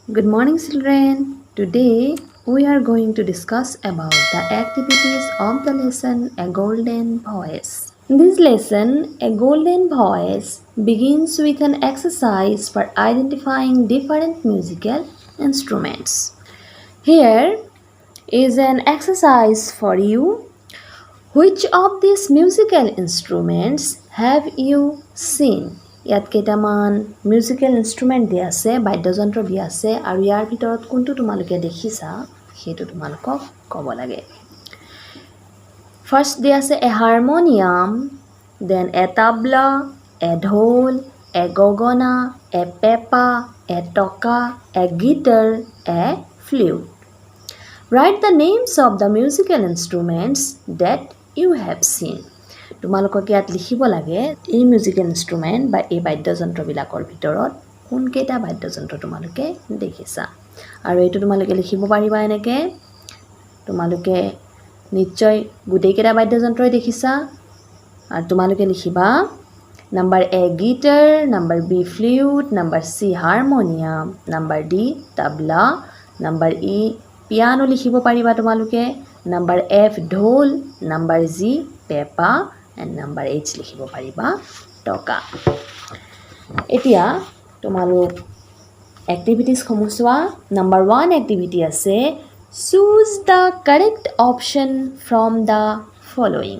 Good morning, children. Today we are going to discuss about the activities of the lesson A Golden Voice. This lesson, A Golden Voice, begins with an exercise for identifying different musical instruments. Here is an exercise for you. Which of these musical instruments have you seen? ইয়াত কেইটামান musical instrument দিয়া আছে, বাদ্যযন্ত্ৰ দিয়া আছে আৰু ইয়াৰ ভিতৰত কোনটো তোমালোকে দেখিছা সেইটো তোমালোকক ক'ব লাগে। ফাৰ্ষ্ট দিয়া আছে এ হাৰমনিয়াম, দেন এ তাবলা, এ ঢোল, এ গগনা, এ pepa, a toka, a guitar, a flute. Write the names of the musical instruments that you have seen. তোমালোকক ইয়াত লিখিব লাগে এই মিউজিকেল ইনষ্ট্ৰুমেণ্ট বা এই বাদ্যযন্ত্ৰবিলাকৰ ভিতৰত কোনকেইটা বাদ্যযন্ত্ৰ তোমালোকে দেখিছা আৰু এইটো তোমালোকে লিখিব পাৰিবা এনেকৈ। তোমালোকে নিশ্চয় গোটেইকেইটা বাদ্যযন্ত্ৰই দেখিছা আৰু তোমালোকে লিখিবা number A guitar, number B flute, number C harmonium, number D tabla, number E piano লিখিব পাৰিবা তোমালোকে, number F dhol, number G pepa and number H লিখিব পাৰিবা টকা। এতিয়া তোমালোক এক্টিভিটিজসমূহ চোৱা। নাম্বাৰ 1 এক্টিভিটি আছে choose the correct option from the following.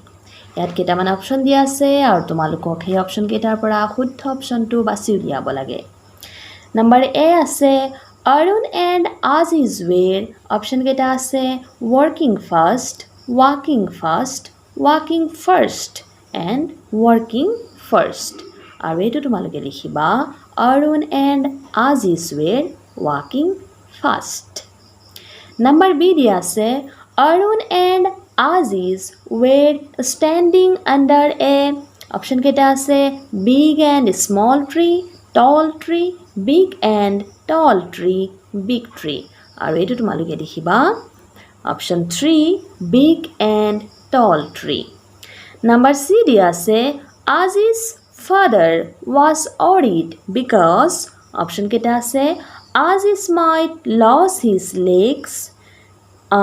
ইয়াত কেইটামান অপশ্যন দিয়া আছে আৰু তোমালোকক সেই অপশ্যনকেইটাৰ পৰা শুদ্ধ অপশ্যনটো বাছি উলিয়াব লাগে। নাম্বাৰ এ আছে Arun and Aziz were option কেইটা আছে working fast, walking fast, walking first and working first। আৰু এইটো তোমালোকে লিখিবা Arun and Aziz were walking fast। Number B দিয়া আছে Arun and Aziz were standing under a option কেইটা আছে big and small tree, tall tree, big and tall tree, big tree। আৰু এইটো তোমালোকে লিখিবা option 3 big and tall tree। Number C দিয়া আছে Aziz father was worried because option কেইটা আছে Aziz might lose his legs,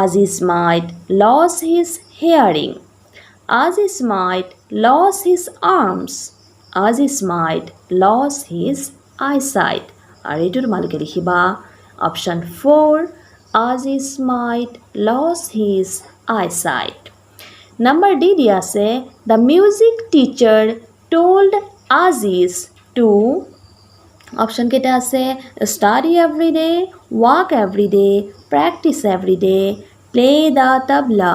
Aziz might lose his hearing, Aziz might lose his arms, Aziz might lose his eyesight। আৰু এইটো তোমালোকে লিখিবা option 4 Aziz might lose his eyesight। Number D দিয়া আছে the music teacher told Aziz to option কেইটা আছে study every day, walk every day, practice every day, play the tabla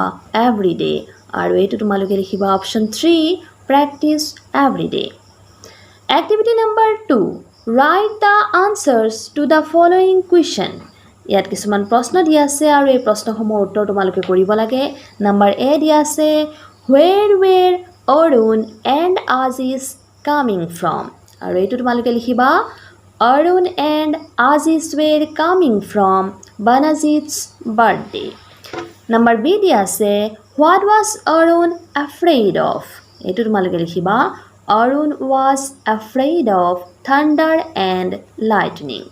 every day। আৰু এইটো তোমালোকে লিখিবা option 3 practice every day। Activity number 2 write the answers to the following question। ইয়াত কিছুমান প্ৰশ্ন দিয়া আছে আৰু এই প্ৰশ্নসমূহৰ উত্তৰ তোমালোকে কৰিব লাগে। নাম্বাৰ এ দিয়া আছে where were Arun and Aziz coming from। আৰু এইটো তোমালোকে লিখিবা Arun and Aziz were coming from Banazit's birthday। Number B দিয়া আছে what was Arun afraid of। এইটো তোমালোকে লিখিবা Arun was afraid of thunder and lightning।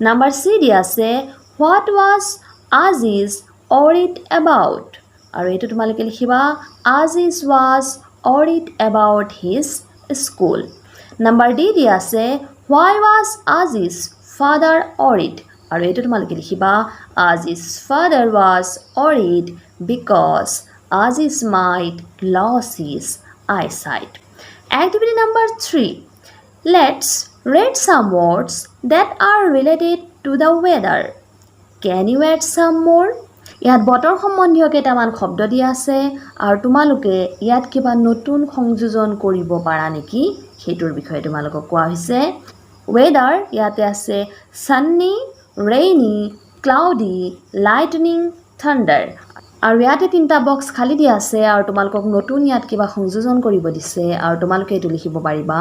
Number C দিয়া আছে what was Aziz worried about। আৰু এইটো তোমালোকে লিখিবা Aziz was worried about his school। Number D দিয়া আছে why was Aziz father worried। আৰু এইটো তোমালোকে লিখিবা Aziz father was worried because Aziz might lose his eyesight। Activity number 3 let's read some words that are related to the weather। Can you add some more? ইয়াত বতৰ সম্বন্ধীয় কেইটামান শব্দ দিয়া আছে আৰু তোমালোকে ইয়াত কিবা নতুন সংযোজন কৰিব পাৰা নেকি সেইটোৰ বিষয়ে তোমালোকক কোৱা হৈছে। weather ইয়াতে আছে sunny, rainy, cloudy, lightning, thunder। আৰু ইয়াতে তিনিটা বক্স খালী দিয়া আছে আৰু তোমালোকক নতুন ইয়াত কিবা সংযোজন কৰিব দিছে আৰু তোমালোকে এইটো লিখিব পাৰিবা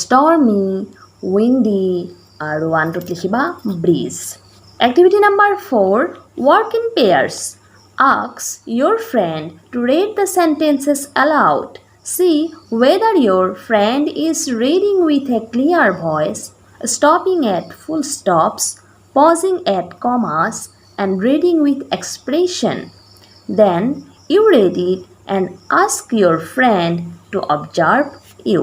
stormy, windy আৰু ওৱানটোত লিখিবা breeze। Activity number 4 work in pairs। Ask your friend to read the sentences aloud। See whether your friend is reading with a clear voice, stopping at full stops, pausing at commas and reading with expression. Then you read it and ask your friend to observe you.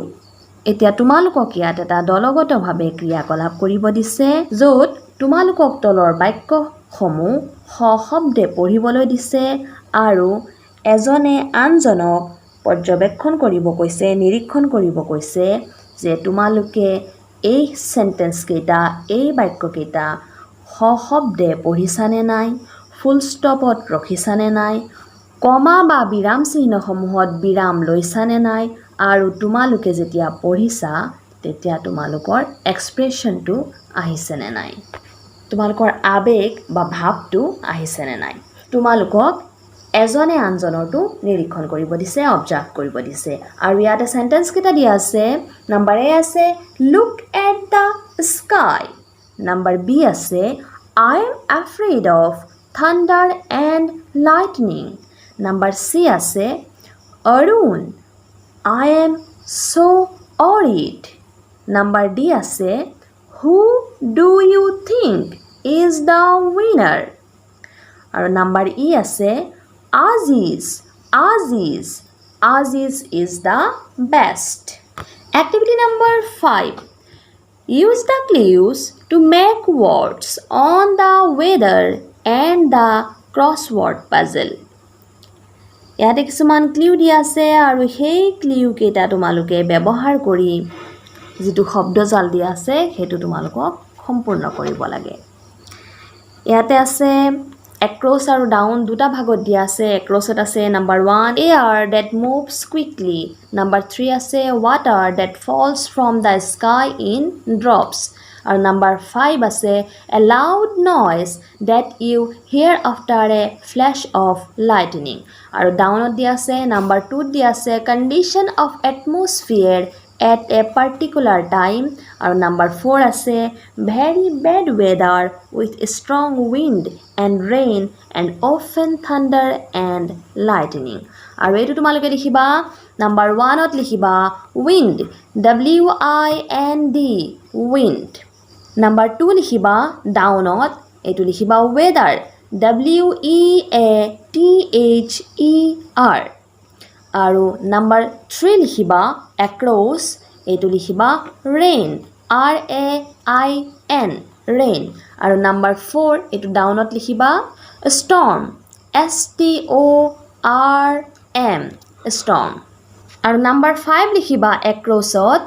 এতিয়া তোমালোকক ইয়াত এটা দলগতভাৱে ক্ৰিয়াকলাপ কৰিব দিছে য'ত তোমালোকক তলৰ বাক্যসমূহ সশব্দে পঢ়িবলৈ দিছে আৰু এজনে আনজনক পৰ্যবেক্ষণ কৰিব কৈছে, নিৰীক্ষণ কৰিব কৈছে যে তোমালোকে এই সেন্টেন্স কেইটা, এই বাক্য কেইটা সশব্দে পঢ়িছানে নাই, ফুল ষ্টপত ৰখিছানে নাই, কমা বা বিৰাম চিহ্নসমূহত বিৰাম লৈছানে নাই আৰু তোমালোকে যেতিয়া পঢ়িছা তেতিয়া তোমালোকৰ এক্সপ্ৰেছনটো আহিছেনে নাই, তোমালোকৰ আবেগ বা ভাৱটো আহিছেনে নাই। তোমালোকক এজনে আনজনৰটো নিৰীক্ষণ কৰিব দিছে, অবজাৰ্ভ কৰিব দিছে। আৰু ইয়াতে সেন্টেন্স কেইটা দিয়া আছে। নাম্বাৰ এ আছে look at the sky. Number B আছে I am afraid of thunder and lightning. Number C আছে Arun I am so worried. Number D আছে Who do you think is the winner? আৰু number E আছে Aziz is the best. Activity number 5. Use the clues to make words on the weather and the crossword puzzle. ইয়াতে কিছুমান clue দিয়া আছে আৰু সেই clue কেইটা তোমালোকে ব্যৱহাৰ কৰি যিটো শব্দজাল দিয়া আছে সেইটো তোমালোকক সম্পূৰ্ণ কৰিব লাগে। ইয়াতে আছে এক্ৰছ আৰু ডাউন দুটা ভাগত দিয়া আছে। এক্ৰছত আছে number 1 air that moves quickly, number 3 আছে water that falls from the sky in drops আৰু নাম্বাৰ 5 আছে a loud noise that you hear after a flash of lightning আৰু ডাউনত দিয়া আছে নাম্বাৰ 2 দিয়া আছে condition of atmosphere at a particular time আৰু নাম্বাৰ 4 আছে very bad weather with strong wind and rain and often thunder and lightning. আৰু এইটো তোমালোকে লিখিবা নাম্বাৰ 1ত লিখিবা উইণ্ড WIND উইণ্ড। নাম্বাৰ 2 লিখিবা ডাউনত, এইটো লিখিবা ৱেডাৰ WEATHER আৰু নাম্বাৰ 3 লিখিবা এক্ৰছ, এইটো লিখিবা ৰেইন RAIN ৰেইন আৰু নাম্বাৰ 4 এইটো ডাউনত লিখিবা ষ্টৰ্ম STORM ষ্টৰ্ম আৰু নাম্বাৰ 5 লিখিবা এক্ৰছত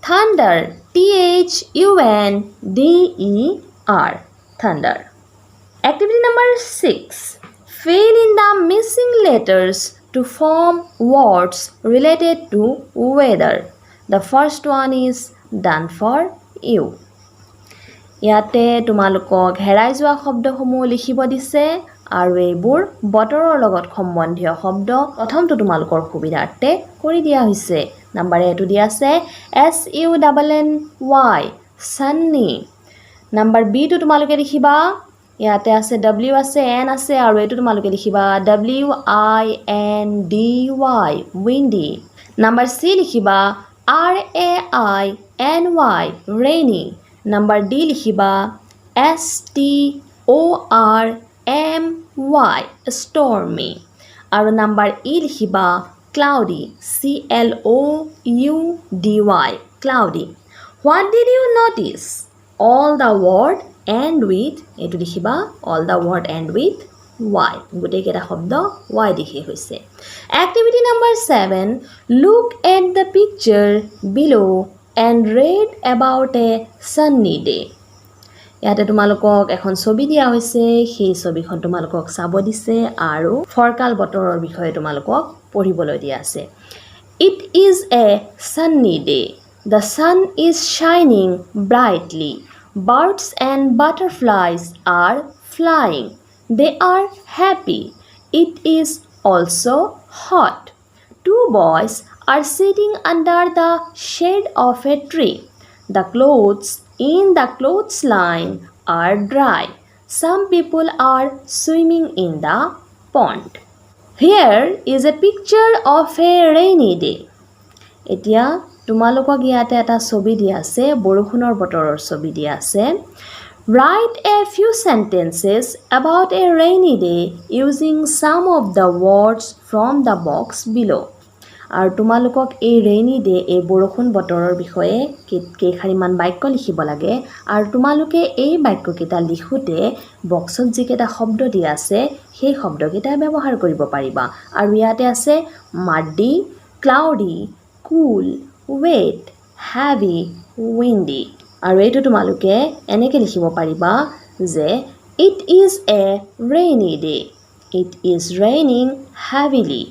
thunder THUNDER thunder. Activity number 6. Fill in the missing letters to form words related to weather. The first one is done for you. ইয়াতে তোমালোকক হেৰাই যোৱা শব্দসমূহ লিখিব দিছে আৰু এইবোৰ বতৰৰ লগত সম্বন্ধীয় শব্দ প্ৰথমটো তোমালোকৰ সুবিধাৰ্থে কৰি দিয়া হৈছে। নাম্বাৰ এটো দিয়া আছে SUNNY sunny. নাম্বাৰ বি টো তোমালোকে লিখিবা, ইয়াতে আছে W আছে N আছে আৰু এইটো তোমালোকে লিখিবা WINDY windy. নাম্বাৰ চি লিখিবা RAINY rainy. নাম্বাৰ ডি লিখিবা STORMY stormy আৰু নাম্বাৰ ই লিখিবা cloudy CLOUDY cloudy. What did you notice? All the word end with, এইটো লিখিবা all the word end with Y. গোটেইকেইটা শব্দ Y দেখি হৈছে। Activity number 7. Look at the picture below and read about a sunny day. ইয়াতে তোমালোকক এখন ছবি দিয়া হৈছে, সেই ছবিখন তোমালোকক চাব দিছে আৰু ফৰকাল বতৰৰ বিষয়ে তোমালোকক পঢ়িবলৈ দিয়া আছে। It is a sunny day. The sun is shining brightly. Birds and butterflies are flying. They are happy. It is also hot. Two boys are sitting under the shade of a tree. The clothes in the clothes line are dry. Some people are swimming in the pond. Here is a picture of a rainy day. এতিয়া তোমালোকক ইয়াতে এটা ছবি দিয়া আছে, বৰষুণৰ বতৰৰ ছবি দিয়া আছে। Write a few sentences about a rainy day using some of the words from the box below. আৰু তোমালোকক এই ৰেইনি ডে এই বৰষুণ বতৰৰ বিষয়ে কেইখাৰিমান বাক্য লিখিব লাগে আৰু তোমালোকে এই বাক্যকেইটা লিখোঁতে বক্সত যিকেইটা শব্দ দিয়া আছে সেই শব্দকেইটা ব্যৱহাৰ কৰিব পাৰিবা আৰু ইয়াতে আছে মাডি ক্লাউডি কুল ৱেট হেভি উইণ্ডি আৰু এইটো তোমালোকে এনেকৈ লিখিব পাৰিবা যে it is a rainy day it is raining heavily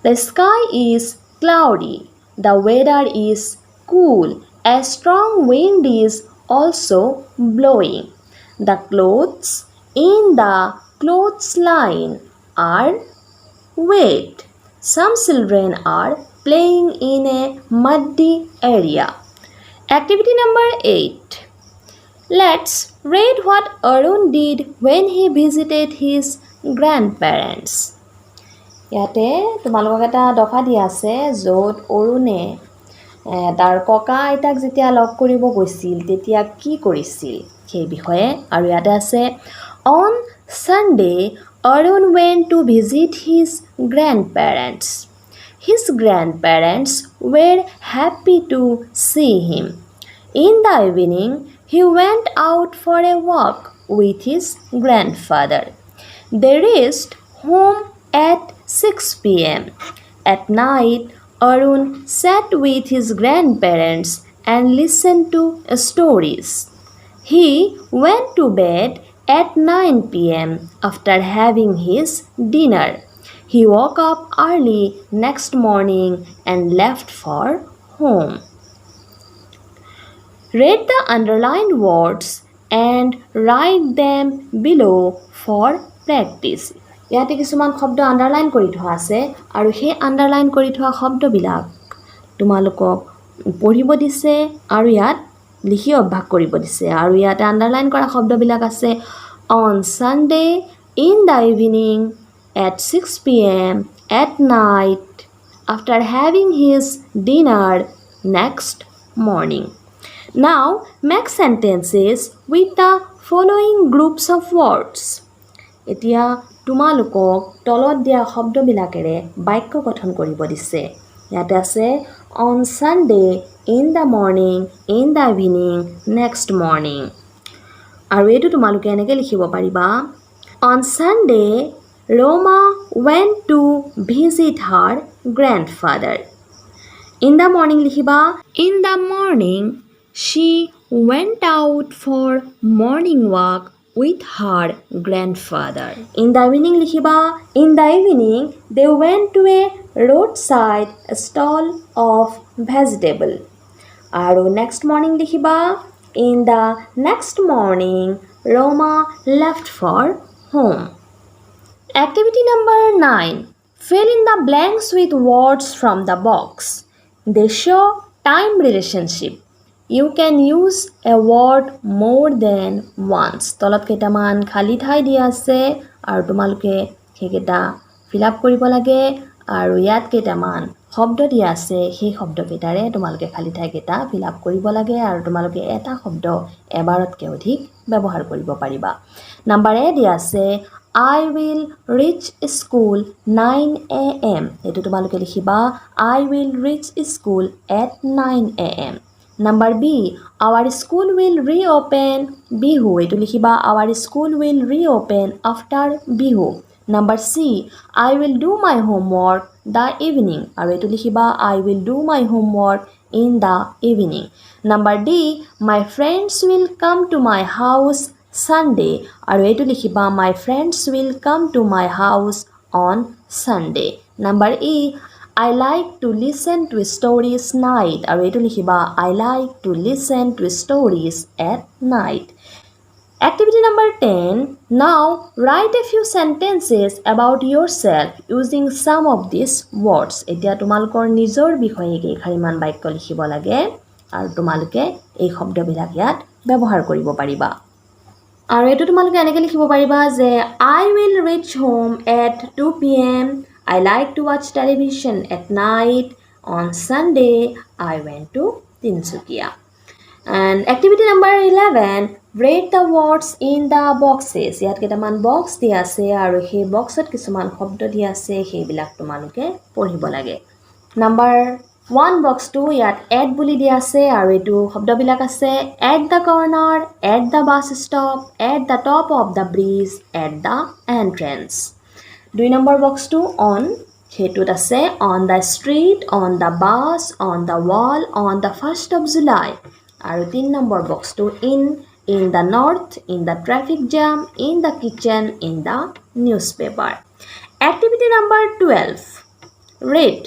The sky is cloudy. The weather is cool. A strong wind is also blowing. The clothes in the clothes line are wet. Some children are playing in a muddy area. Activity number 8. Let's read what Arun did when he visited his grandparents. ইয়াতে তোমালোকক এটা দফা দিয়া আছে য'ত অৰুণে তাৰ ককা আইতাক যেতিয়া লগ কৰিব গৈছিল তেতিয়া কি কৰিছিল সেই বিষয়ে আৰু ইয়াতে আছে on Sunday Arun went to visit his grandparents. His grandparents were happy to see him. In the evening, he went out for a walk with his grandfather. They reached home at 6 p.m. At night, Arun sat with his grandparents and listened to stories. He went to bed at 9 p.m. after having his dinner. He woke up early next morning and left for home. Read the underlined words and write them below for practice. ইয়াতে কিছুমান শব্দ underline কৰি থোৱা আছে আৰু সেই underline কৰি থোৱা শব্দবিলাক তোমালোকক পঢ়িব দিছে আৰু ইয়াত লিখি অভ্যাস কৰিব দিছে আৰু ইয়াতে আন্ডাৰলাইন কৰা শব্দবিলাক আছে on Sunday in the evening at 6 p.m. at night after having his dinner next morning. Now make sentences with the following groups of words. এতিয়া তোমালোকক তলত দিয়া শব্দবিলাকেৰে বাক্য গঠন কৰিব দিছে ইয়াতে আছে on Sunday in the morning in the evening next morning আৰু এইটো তোমালোকে এনেকৈ লিখিব পাৰিবা on Sunday Roma went to visit her grandfather. In the morning likhiba in the morning she went out for morning walk with her grandfather. In the evening likhiba in the evening they went to a roadside stall of vegetable. Aru next morning likhiba in the next morning Roma left for home. Activity number 9. Fill in the blanks with words from the box. They show time relationship. You can use a word more than once. তলত কেইটামান খালি ঠাই দিয়া আছে আৰু তোমালোকে সেইকেইটা fill up কৰিব লাগে আৰু ইয়াত কেইটামান শব্দ দিয়া আছে সেই শব্দকেইটাৰে তোমালোকে খালি ঠাইকেইটা ফিল আপ কৰিব লাগে আৰু তোমালোকে এটা শব্দ এবাৰতকৈ অধিক ব্যৱহাৰ কৰিব পাৰিবা নম্বৰ এ দিয়া আছে I will reach school 9 a.m. এইটো তোমালোকে লিখিবা I will reach school at 9 a.m. Number B, our school will reopen Bihu. এইটো লিখিবা our school will reopen after Bihu. Number C, I will do my homework the evening. আৰু এইটো লিখিবা I will do my homework in the evening. Number D, my friends will come to my house Sunday. আৰু এইটো লিখিবা my friends will come to my house on Sunday. Number E, I like to listen to stories night. আৰু এইটো লিখিবা I like to listen to stories at night. Activity number 10. Now write a few sentences about yourself using some of these words. এতিয়া তোমালোকৰ নিজৰ বিষয়ে কেইখাৰিমান বাক্য লিখিব লাগে আৰু তোমালোকে এই শব্দবিলাক ইয়াত ব্যৱহাৰ কৰিব পাৰিবা আৰু এইটো তোমালোকে এনেকৈ লিখিব পাৰিবা যে I will reach home at 2 p.m. I like to watch television at night. On Sunday, I went to Tinsukia. And activity number 11, read the words in the boxes. ইয়াত কেইটামান বক্স দিয়া আছে আৰু সেই বক্সত কিছুমান শব্দ দিয়া আছে, সেইবিলাক তোমালোকে পঢ়িব লাগে। নাম্বাৰ 1 বক্সটো ইয়াত এট বুলি দিয়া আছে আৰু এইটো শব্দবিলাক আছে at the corner, at the bus stop, at the top of the bridge, at the entrance. 2 number বক্সটো on, সেইটোত আছে on the street, on the bus, on the wall, on the 1st of July. আৰু 3 number বক্সটো in the north, in the traffic jam, in the kitchen, in the newspaper. Activity number 12, read.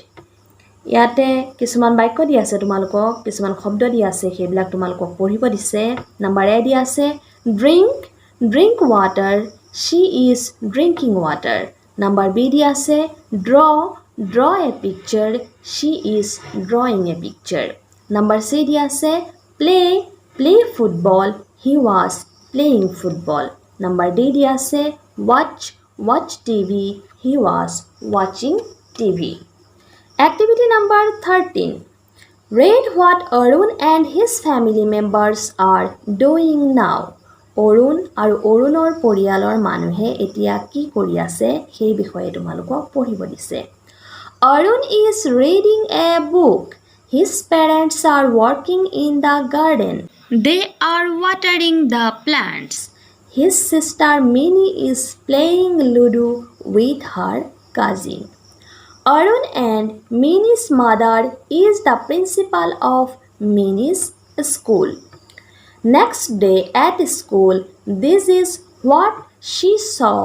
ইয়াতে কিছুমান বাক্য দিয়া আছে তোমালোকক, কিছুমান শব্দ দিয়া আছে, সেইবিলাক তোমালোকক পঢ়িব দিছে। নাম্বাৰ এ দিয়া আছে drink water, she is drinking water. Number B দিয়া আছে draw a picture, she is drawing a picture. Number C দিয়া আছে play football, he was playing football. Number D দিয়া আছে watch TV, he was watching TV. Activity number 13, read what Arun and his family members are doing now. Arun আৰু অৰুণৰ পৰিয়ালৰ মানুহে এতিয়া কি কৰি আছে সেই বিষয়ে তোমালোকক পঢ়িব দিছে। Arun is reading a book. His parents are working in the garden. They are watering the plants. His sister Minnie is playing Ludo with her cousin. Arun and Minnie's mother is the principal of Minnie's school. Next day at school, this is what she saw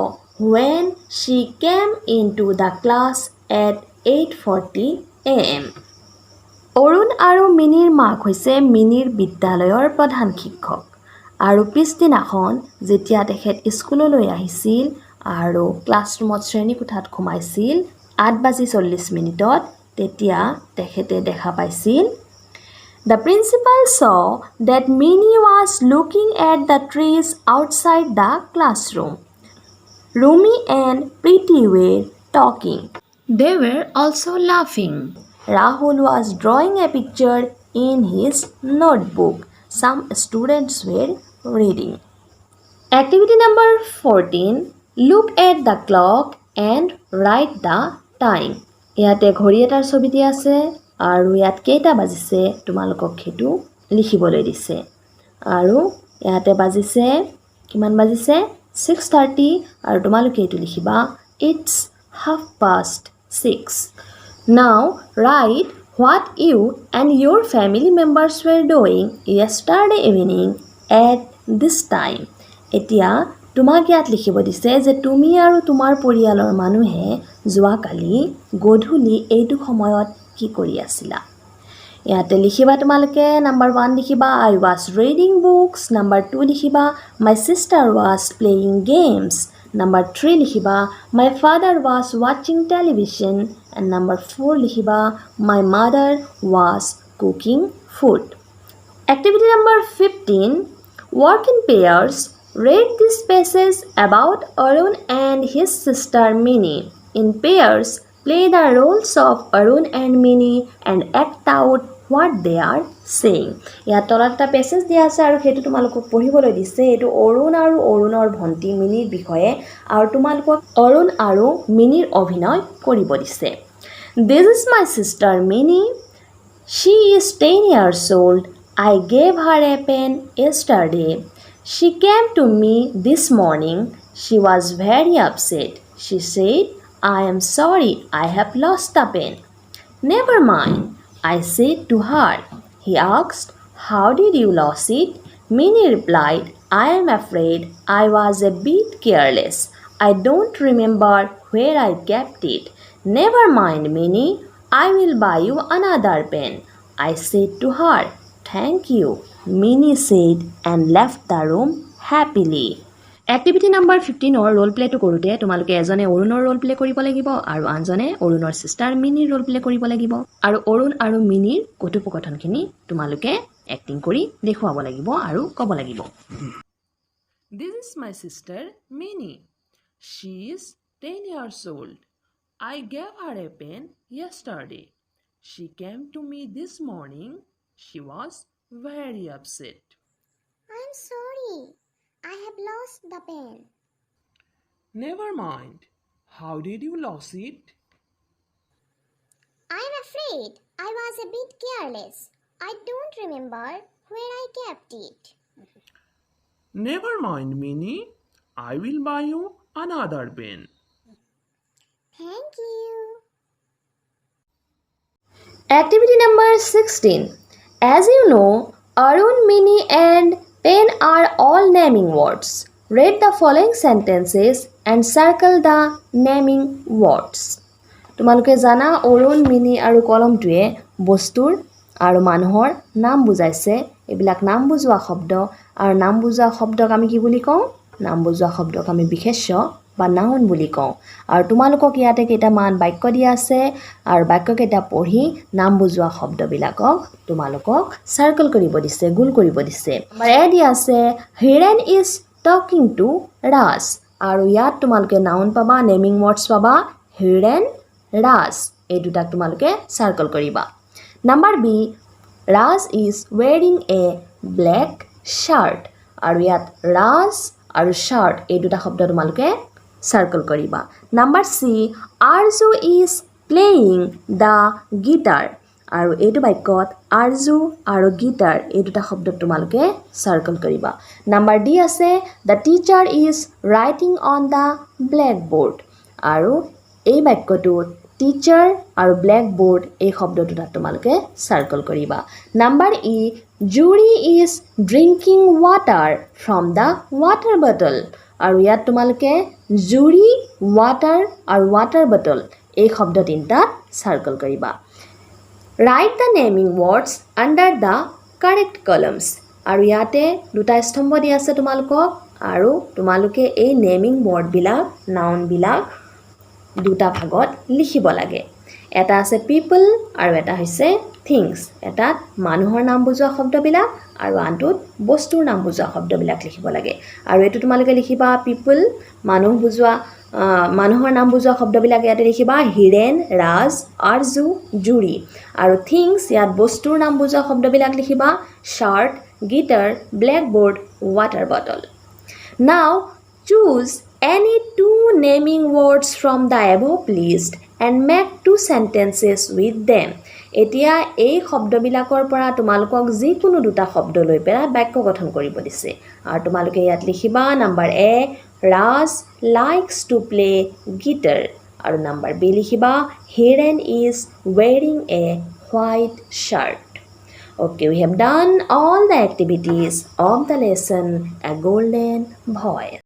when she came into the class at 8:40 a.m. Arun আৰু মিনিৰ মাক হৈছে মিনিৰ বিদ্যালয়ৰ প্ৰধান শিক্ষক আৰু পিছদিনাখন যেতিয়া তেখেত স্কুললৈ আহিছিল আৰু ক্লাছৰুমত শ্ৰেণীকোঠাত সোমাইছিল 8:40 তেতিয়া তেখেতে দেখা পাইছিল The principal saw that Minnie was looking at the trees outside the classroom. Rumi and Preeti were talking. They were also laughing. Rahul was drawing a picture in his notebook. Some students were reading. Activity number 14, look at the clock and write the time. ইয়াতে ঘড়ী এটাৰ ছবি দিয়া আছে আৰু ইয়াত কেইটা বাজিছে তোমালোকক সেইটো লিখিবলৈ দিছে আৰু ইয়াতে বাজিছে কিমান বাজিছে 6:30 আৰু তোমালোকে এইটো লিখিবা it's 6:30. Now write what you and your family members were doing yesterday evening at this time. এতিয়া তোমাক ইয়াত লিখিব দিছে যে তুমি আৰু তোমাৰ পৰিয়ালৰ মানুহে যোৱাকালি গধূলি এইটো সময়ত কি কৰি আছিলা। ইয়াতে লিখিবা তোমালোকে নাম্বাৰ 1 লিখিবা I was reading books, number 2 লিখিবা my sister was playing games, number 3 লিখিবা my father was watching television, and number 4 লিখিবা my mother was cooking food. Activity number 15, work in pairs. Read these pages about Arun and his sister Minnie. In pairs, play the roles of Arun and Minnie and act out what they are saying. ইয়াত তলত এটা passage দিয়া আছে আৰু সেইটো তোমালোকক পঢ়িবলৈ দিছে। এইটো অৰুণ আৰু অৰুণৰ ভণ্টি মিনিৰ বিষয়ে আৰু তোমালোকক অৰুণ আৰু মিনিৰ অভিনয় কৰিব দিছে। This is my sister Minnie. She is 10 years old. I gave her a pen yesterday. She came to me this morning. She was very upset. She said, I am sorry, I have lost the pen. Never mind, I said to her. He asked, how did you lose it? Minnie replied, I am afraid I was a bit careless. I don't remember where I kept it. Never mind, Minnie, I will buy you another pen. I said to her, thank you, Minnie said and left the room happily. Activity number 15 or role play to কৰোতে তোমালোকে এজনে অৰুণৰ role play কৰিব লাগিব আৰু আনজনে অৰুণৰ sister মিনিৰ role play কৰিব লাগিব আৰু অৰুণ আৰু মিনিৰ কথোপকথনখিনি তোমালোকে acting কৰি দেখুৱাব লাগিব আৰু ক'ব লাগিব। This is my sister Minnie. She is 10 years old. I gave her a pen yesterday. She came to me this morning. She was very upset. I'm sorry. I have lost the pen. Never mind. How did you lose it? I'm afraid I was a bit careless. I don't remember where I kept it. Never mind, Minnie. I will buy you another pen. Thank you. Activity number 16. As you know, Arun, Mini and Pen are all naming words. Read the following sentences and circle the naming words. তোমালোকে জানা Arun, mini আৰু কলমটোৱে বস্তুৰ আৰু মানুহৰ নাম বুজাইছে। এইবিলাক নাম বুজোৱা শব্দ আৰু নাম বুজোৱা শব্দক আমি কি বুলি কওঁ? নাম বুজোৱা শব্দক আমি বিশেষ্য বা নাউন বুলি কওঁ। আৰু তোমালোকক ইয়াতে কেইটামান বাক্য দিয়া আছে আৰু বাক্যকেইটা পঢ়ি নাম বুজোৱা শব্দবিলাকক তোমালোকক চাৰ্কল কৰিব দিছে, গোল কৰিব দিছে। আমাৰ এ দিয়া আছে হিৰেন ইজ টকিং টু ৰাজ। আৰু ইয়াত তোমালোকে নাউন পাবা, নেমিং ৱৰ্ডছ পাবা হিৰেন, ৰাজ। এই দুটাক তোমালোকে চাৰ্কল কৰিবা। Number B, Raj is wearing a black shirt. আৰু ইয়াত ৰাজ আৰু শ্বাৰ্ট এই দুটা শব্দ তোমালোকে চাৰ্কল কৰিবা। Number C, Arzoo is playing the guitar. আৰু এইটো বাক্যত আৰজু আৰু গিটাৰ এই দুটা শব্দ তোমালোকে চাৰ্কল কৰিবা। নাম্বাৰ ডি আছে the teacher is writing on the blackboard. আৰু এই বাক্যটোত টিচাৰ আৰু ব্লেকবোৰ্ড এই শব্দ দুটাত তোমালোকে চাৰ্কল কৰিবা। নাম্বাৰ ই, জুৰি is drinking water from the water bottle. আৰু ইয়াত তোমালোকে জুৰি, ৱাটাৰ আৰু ৱাটাৰ বটল এই শব্দ তিনিটাত চাৰ্কল কৰিবা। Right the naming words under the correct columns. আৰু ইয়াতে দুটা স্তম্ভ দিয়া আছে তোমালোকক আৰু তোমালোকে এই নেমিং ৱৰ্ডবিলাক, নাউনবিলাক দুটা ভাগত লিখিব লাগে। এটা আছে পিপল আৰু এটা হৈছে থিংছ। এটাত মানুহৰ নাম বুজোৱা শব্দবিলাক আৰু আনটোত বস্তুৰ নাম বুজোৱা শব্দবিলাক লিখিব লাগে। আৰু এইটো তোমালোকে লিখিবা পিপল, মানুহৰ নাম বুজোৱা শব্দবিলাক ইয়াতে লিখিবা হিৰেন, ৰাজ, আৰজু, জুৰি। আৰু থিংছ ইয়াত বস্তুৰ নাম বুজোৱা শব্দবিলাক লিখিবা shirt, guitar, blackboard, water bottle. Now choose any two naming words from the above list and make two sentences with them. এতিয়া এই শব্দবিলাকৰ পৰা তোমালোকক যিকোনো দুটা শব্দ লৈ পেলাই বাক্য গঠন কৰিব দিছে। আৰু তোমালোকে ইয়াত লিখিবা number A, Raj likes to play guitar. আৰু নাম্বাৰ বি লিখিবা Hiren is wearing a white shirt. Okay, we have done all the activities of the lesson A Golden Voice.